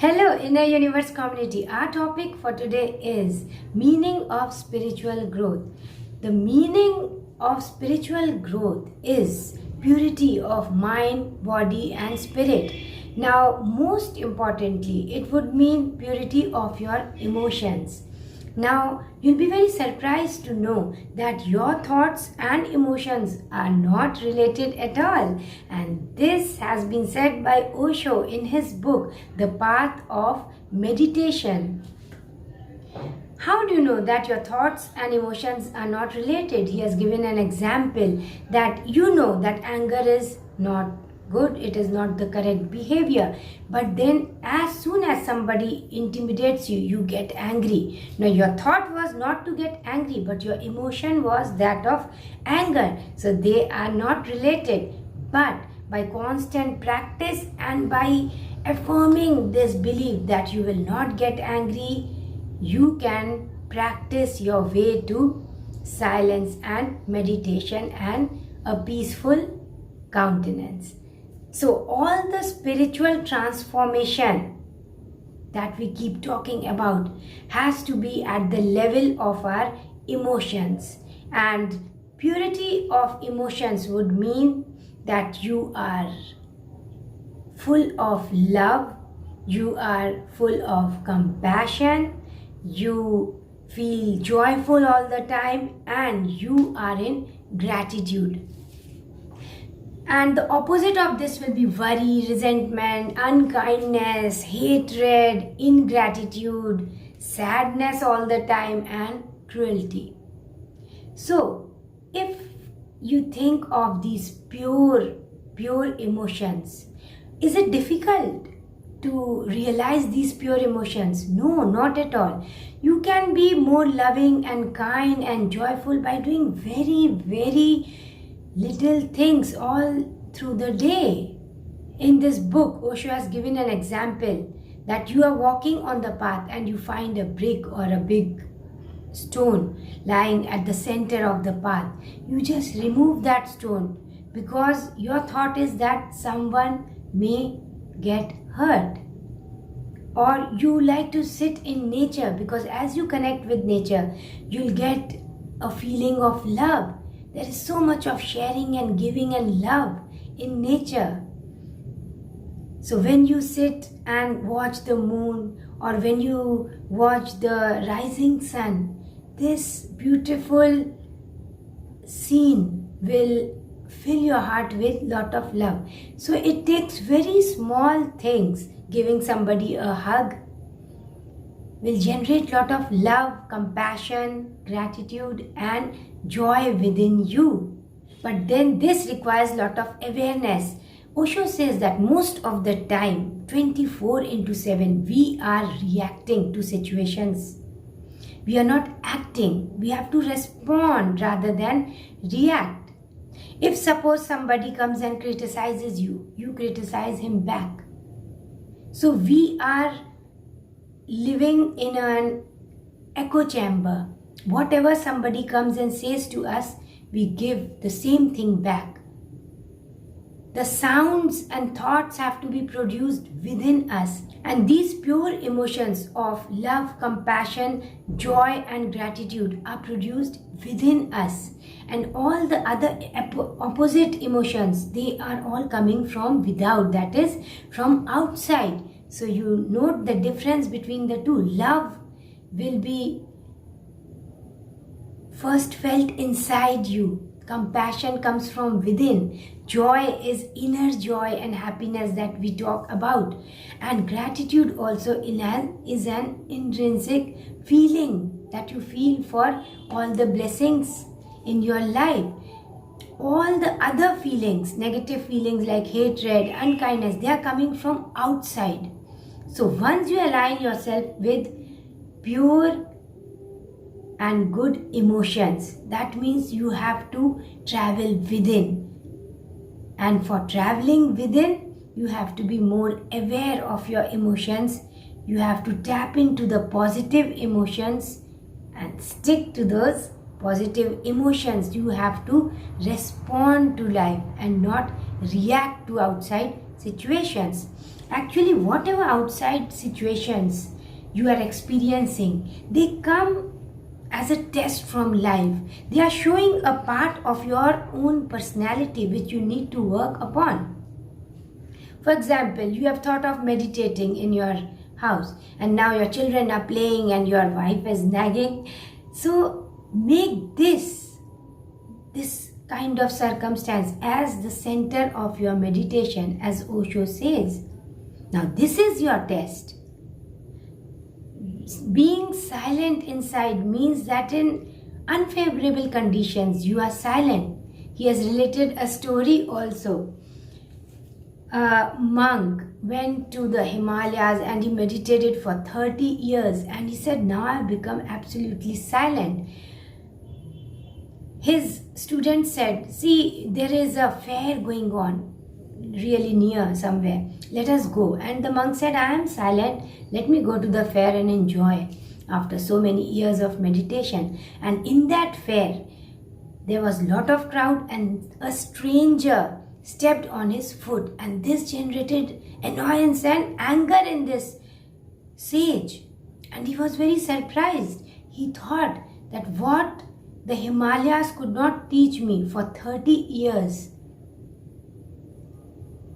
Hello, Inner Universe community. Our topic for today is meaning of spiritual growth. The meaning of spiritual growth is purity of mind, body, and spirit. Now, most importantly, it would mean purity of your emotions. Now, you'll be very surprised to know that your thoughts and emotions are not related at all. And this has been said by Osho in his book, The Path of Meditation. How do you know that your thoughts and emotions are not related? He has given an example that you know that anger is not good, it is not the correct behavior, but then as soon as somebody intimidates you, you get angry. Now your thought was not to get angry, but your emotion was that of anger. So they are not related, but by constant practice and by affirming this belief that you will not get angry, you can practice your way to silence and meditation and a peaceful countenance. So all the spiritual transformation that we keep talking about has to be at the level of our emotions. And purity of emotions would mean that you are full of love, you are full of compassion, you feel joyful all the time, and you are in gratitude. And the opposite of this will be worry, resentment, unkindness, hatred, ingratitude, sadness all the time, and cruelty. So, if you think of these pure emotions, is it difficult to realize these pure emotions? No, not at all. You can be more loving and kind and joyful by doing very little things all through the day. In this book, Osho has given an example that you are walking on the path and you find a brick or a big stone lying at the center of the path. You just remove that stone because your thought is that someone may get hurt. Or you like to sit in nature because as you connect with nature, you'll get a feeling of love. There is so much of sharing and giving and love in nature. So when you sit and watch the moon or when you watch the rising sun, this beautiful scene will fill your heart with lot of love. So it takes very small things. Giving somebody a hug will generate lot of love, compassion, gratitude and joy within you. But then this requires lot of awareness. Osho says that most of the time, 24/7, we are reacting to situations. We are not acting. We have to respond rather than react. If suppose somebody comes and criticizes you, you criticize him back. So we are living in an echo chamber. Whatever somebody comes and says to us, we give the same thing back. The sounds and thoughts have to be produced within us. And these pure emotions of love, compassion, joy and gratitude are produced within us. And all the other opposite emotions, they are all coming from without, that is from outside. So you note the difference between the two. Love will be first felt inside you. Compassion comes from within. Joy is inner joy and happiness that we talk about. And gratitude also is an intrinsic feeling that you feel for all the blessings in your life. All the other feelings, negative feelings like hatred, unkindness, they are coming from outside. So once you align yourself with pure and good emotions, that means you have to travel within. And for traveling within, you have to be more aware of your emotions. You have to tap into the positive emotions and stick to those positive emotions. You have to respond to life and not react to outside situations. Actually, whatever outside situations you are experiencing, they come as a test from life. They are showing a part of your own personality which you need to work upon. For example, you have thought of meditating in your house, and now your children are playing and your wife is nagging. So make this kind of circumstance as the center of your meditation, as Osho says. Now this is your test. Being silent inside means that in unfavorable conditions you are silent. He has related a story also. A monk went to the Himalayas and he meditated for 30 years, and he said, now I have become absolutely silent. His student said, see, there is a fair going on really near somewhere. Let us go. And the monk said, I am silent. Let me go to the fair and enjoy after so many years of meditation. And in that fair, there was a lot of crowd, and a stranger stepped on his foot, and this generated annoyance and anger in this sage. And he was very surprised. He thought that what the Himalayas could not teach me for 30 years,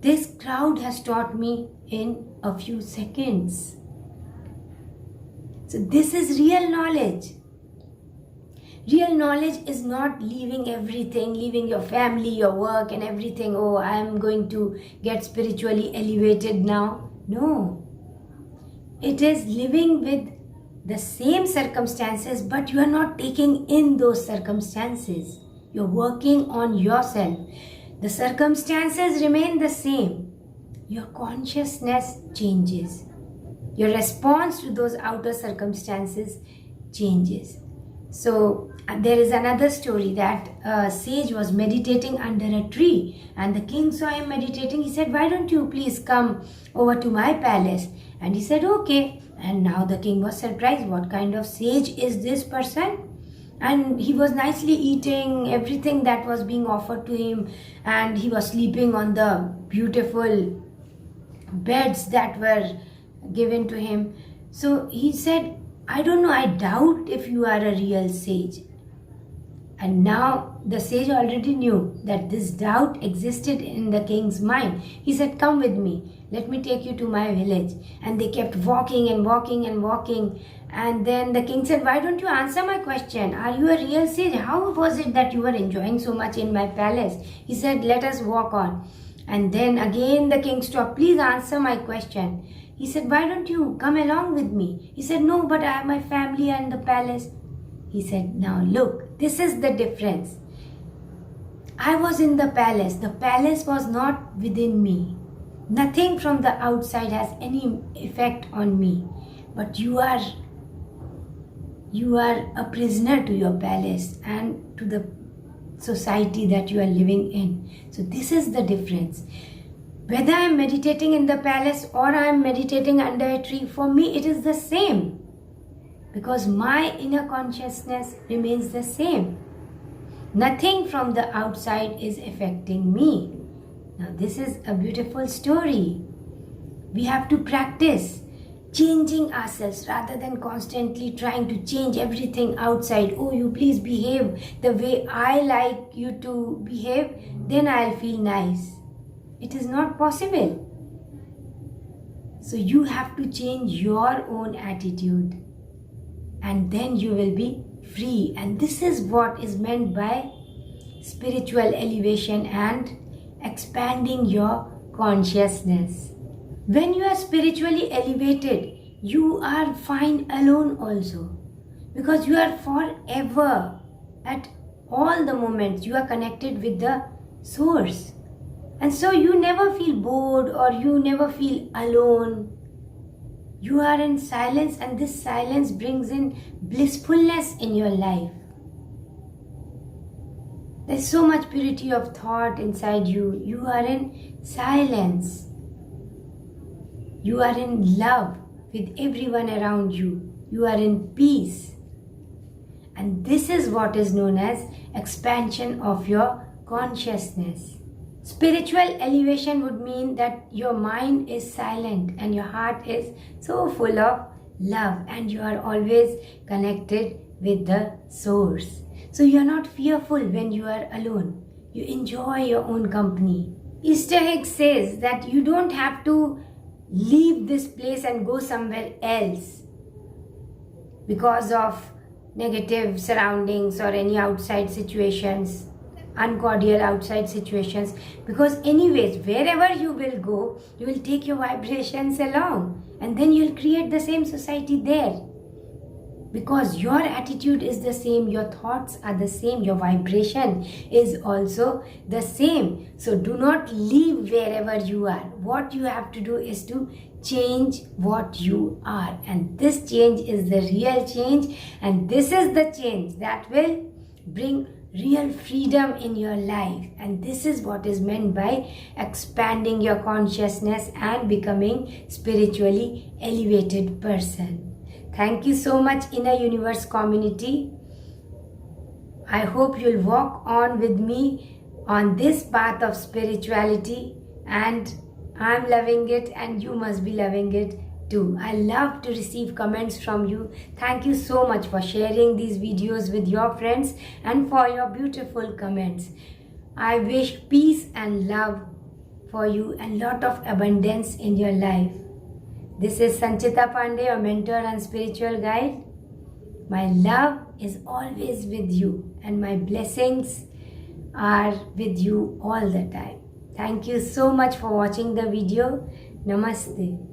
this crowd has taught me in a few seconds. So this is real knowledge. Real knowledge is not leaving everything, leaving your family, your work and everything. Oh, I am going to get spiritually elevated now. No. It is living with the same circumstances, but you are not taking in those circumstances. You're working on yourself. The circumstances remain the same. Your consciousness changes. Your response to those outer circumstances changes. So there is another story that a sage was meditating under a tree, and the king saw him meditating. He said, why don't you please come over to my palace? And he said, okay. And now the king was surprised. What kind of sage is this person? And he was nicely eating everything that was being offered to him, and he was sleeping on the beautiful beds that were given to him. So he said, I don't know, I doubt if you are a real sage. And now the sage already knew that this doubt existed in the king's mind. He said, come with me, let me take you to my village. And they kept walking and walking and walking. And then the king said, why don't you answer my question? Are you a real sage? How was it that you were enjoying so much in my palace? He said, let us walk on. And then again the king stopped, please answer my question. He said, why don't you come along with me? He said, no, but I have my family and the palace. He said, now look, this is the difference. I was in the palace. The palace was not within me. Nothing from the outside has any effect on me. But you are a prisoner to your palace and to the society that you are living in. So this is the difference. Whether I am meditating in the palace or I am meditating under a tree, for me it is the same. Because my inner consciousness remains the same. Nothing from the outside is affecting me. Now this is a beautiful story. We have to practice changing ourselves rather than constantly trying to change everything outside. Oh, you please behave the way I like you to behave, then I'll feel nice. It is not possible. So you have to change your own attitude, and then you will be free. And this is what is meant by spiritual elevation and expanding your consciousness. When you are spiritually elevated, you are fine alone also, because you are forever, at all the moments, you are connected with the source. And so you never feel bored or you never feel alone. You are in silence, and this silence brings in blissfulness in your life. There's so much purity of thought inside you. You are in silence. You are in love with everyone around you. You are in peace. And this is what is known as expansion of your consciousness. Spiritual elevation would mean that your mind is silent and your heart is so full of love and you are always connected with the source. So you are not fearful when you are alone. You enjoy your own company. Easter Hicks says that you don't have to leave this place and go somewhere else because of negative surroundings or any outside situations, uncordial outside situations, because anyways wherever you will go, you will take your vibrations along and then you'll create the same society there, because your attitude is the same, your thoughts are the same, your vibration is also the same. So do not leave wherever you are. What you have to do is to change what you are, and this change is the real change, and this is the change that will bring real freedom in your life. And this is what is meant by expanding your consciousness and becoming spiritually elevated person. Thank you so much, Inner Universe community. I hope you'll walk on with me on this path of spirituality, and I'm loving it and you must be loving it too. I love to receive comments from you. Thank you so much for sharing these videos with your friends and for your beautiful comments. I wish peace and love for you and lot of abundance in your life. This is Sanchita Pandey, your mentor and spiritual guide. My love is always with you and my blessings are with you all the time. Thank you so much for watching the video. Namaste.